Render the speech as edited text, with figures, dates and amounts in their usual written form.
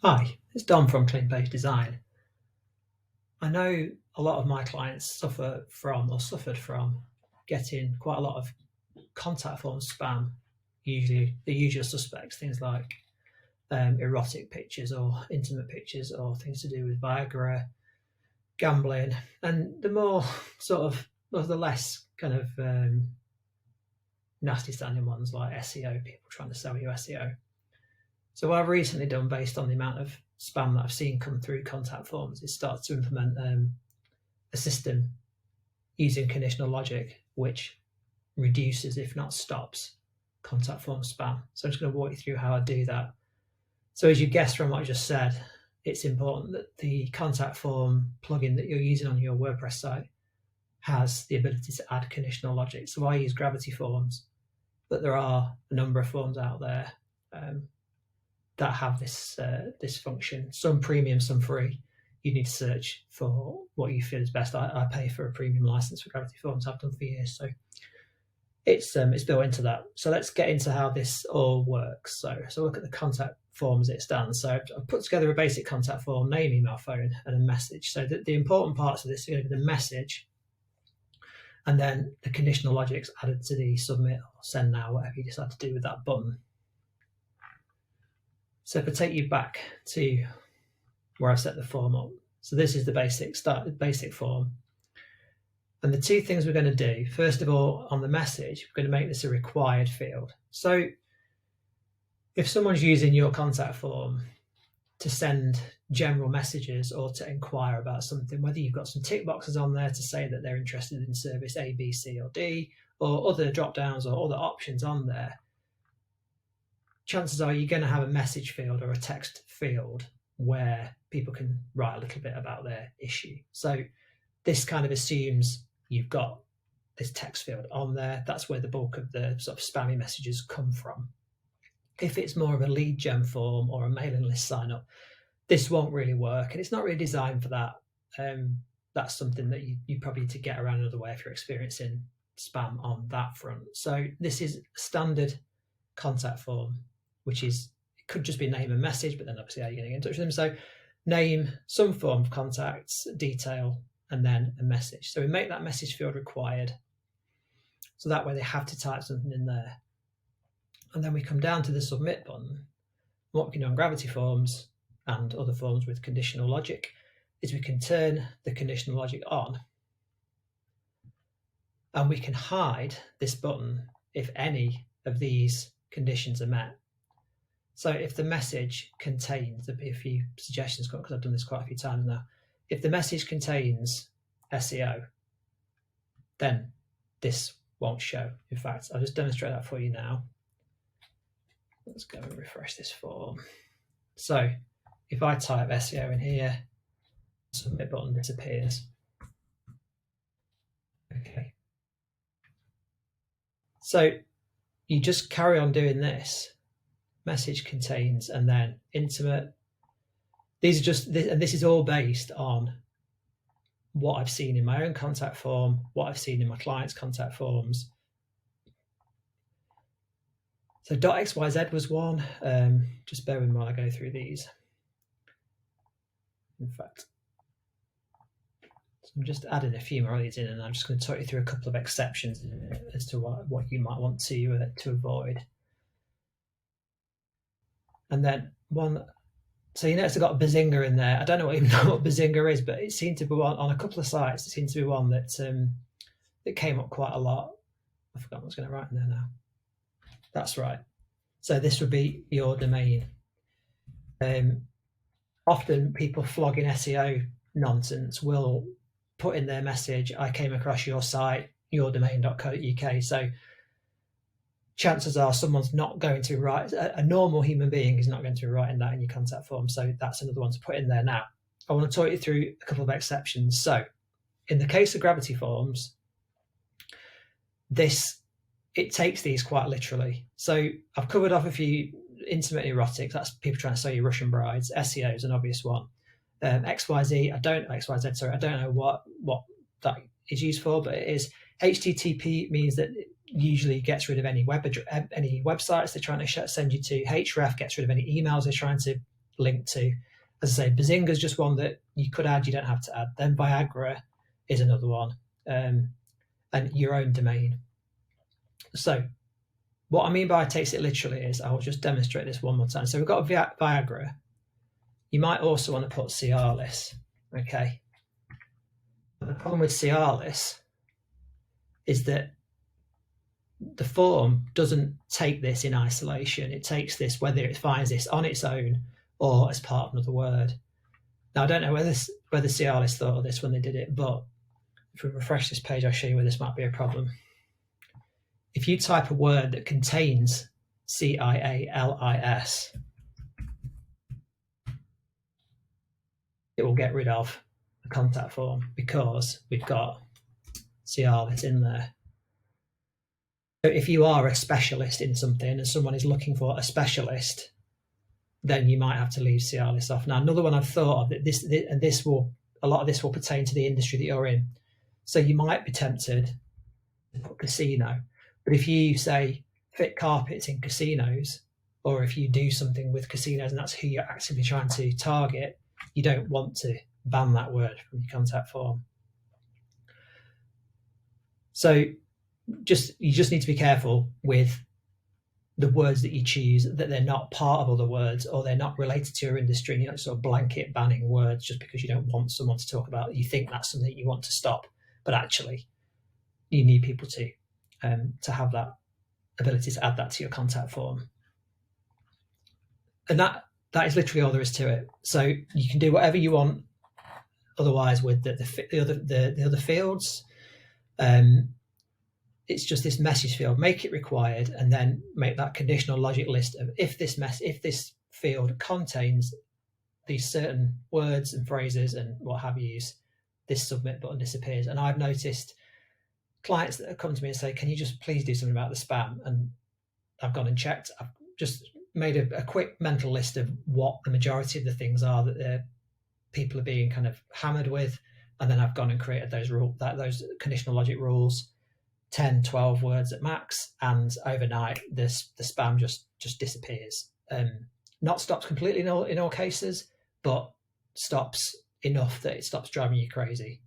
Hi, it's Dom from Clean Page Design. I know a lot of my clients suffered from getting quite a lot of contact form spam, usually the usual suspects, things like erotic pictures or intimate pictures or things to do with Viagra, gambling, and the more the less kind of nasty standing ones like SEO, people trying to sell you SEO. So what I've recently done, based on the amount of spam that I've seen come through contact forms, is start to implement a system using conditional logic, which reduces, if not stops, contact form spam. So I'm just going to walk you through how I do that. So as you guessed from what I just said, it's important that the contact form plugin that you're using on your WordPress site has the ability to add conditional logic. So I use Gravity Forms, but there are a number of forms out there that have this function. Some premium, some free. You need to search for what you feel is best. I pay for a premium license for Gravity Forms. I've done for years, so it's built into that. So let's get into how this all works. So look at the contact form as it stands. So I've put together a basic contact form: name, email, phone, and a message. So the important parts of this are going to be the message, and then the conditional logic's added to the submit or send now, whatever you decide to do with that button. So if I take you back to where I've set the form up, so this is the basic form. And the two things we're going to do, first of all, on the message, we're going to make this a required field. So if someone's using your contact form to send general messages or to inquire about something, whether you've got some tick boxes on there to say that they're interested in service A, B, C, or D, or other drop downs or other options on there, chances are you're going to have a message field or a text field where people can write a little bit about their issue. So this kind of assumes you've got this text field on there. That's where the bulk of the sort of spammy messages come from. If it's more of a lead gen form or a mailing list sign up, this won't really work, and it's not really designed for that. That's something that you probably need to get around another way if you're experiencing spam on that front. So this is standard contact form, which is, it could just be name and message, but then obviously how you're going to get in touch with them. So name, some form of contacts, detail, and then a message. So we make that message field required, so that way they have to type something in there. And then we come down to the submit button. What we can do on Gravity Forms and other forms with conditional logic is we can turn the conditional logic on, and we can hide this button if any of these conditions are met. So if the message contains, there'll be a few suggestions because I've done this quite a few times now. If the message contains SEO, then this won't show. In fact, I'll just demonstrate that for you now. Let's go and refresh this form. So if I type SEO in here, submit button disappears. Okay. So you just carry on doing this. Message contains, and then intimate. These are just, and this is all based on what I've seen in my own contact form, what I've seen in my clients' contact forms. So .xyz was one. Just bear with me while I go through these. In fact, so I'm just adding a few more of these in, and I'm just going to talk you through a couple of exceptions as to what you might want to avoid. And then one, so you notice I've got a Bazinga in there. I don't even know what Bazinga is, but it seemed to be on a couple of sites. It seemed to be one that came up quite a lot. I forgot what I was going to write in there now. That's right. So this would be your domain. Often people flogging SEO nonsense will put in their message, I came across your site, yourdomain.co.uk. So chances are someone's not going to write, a normal human being is not going to be writing that in your contact form. So that's another one to put in there. Now, I want to talk you through a couple of exceptions. So in the case of Gravity Forms, it takes these quite literally. So I've covered off a few: intimate erotic, that's people trying to sell you Russian brides. SEO is an obvious one. XYZ, I don't know what that is used for, but it is. HTTP means that it usually gets rid of any websites they're trying to send you to. Href gets rid of any emails they're trying to linked to. As I say, Bazinga is just one that you could add, you don't have to add. Then Viagra is another one, and your own domain. So what I mean by takes it literally is, I'll just demonstrate this one more time. So we've got Viagra. You might also want to put Cialis, okay? But the problem with Cialis is that the form doesn't take this in isolation. It takes this whether it finds this on its own or as part of another word. Now, I don't know whether Cialis thought of this when they did it, but if we refresh this page, I'll show you where this might be a problem. If you type a word that contains Cialis, it will get rid of the contact form because we've got Cialis in there. So if you are a specialist in something and someone is looking for a specialist, then you might have to leave Cialis off. Now, another one I've thought of, a lot of this will pertain to the industry that you're in. So you might be tempted to put casino, but if you say fit carpets in casinos, or if you do something with casinos and that's who you're actively trying to target, you don't want to ban that word from your contact form. So you just need to be careful with the words that you choose, that they're not part of other words or they're not related to your industry, and you're not sort of blanket banning words just because you don't want someone to talk about it. You think that's something you want to stop, but actually you need people to have that ability to add that to your contact form. And that is literally all there is to it. So you can do whatever you want otherwise with the other fields. It's just this message field, make it required, and then make that conditional logic list of if this field contains these certain words and phrases and what have you, this submit button disappears. And I've noticed clients that have come to me and say, can you just please do something about the spam? And I've gone and checked. I've just made a quick mental list of what the majority of the things are that people are being kind of hammered with. And then I've gone and created those conditional logic rules, 10, 12 words at max, and overnight the spam just disappears. Not stops completely in all cases, but stops enough that it stops driving you crazy.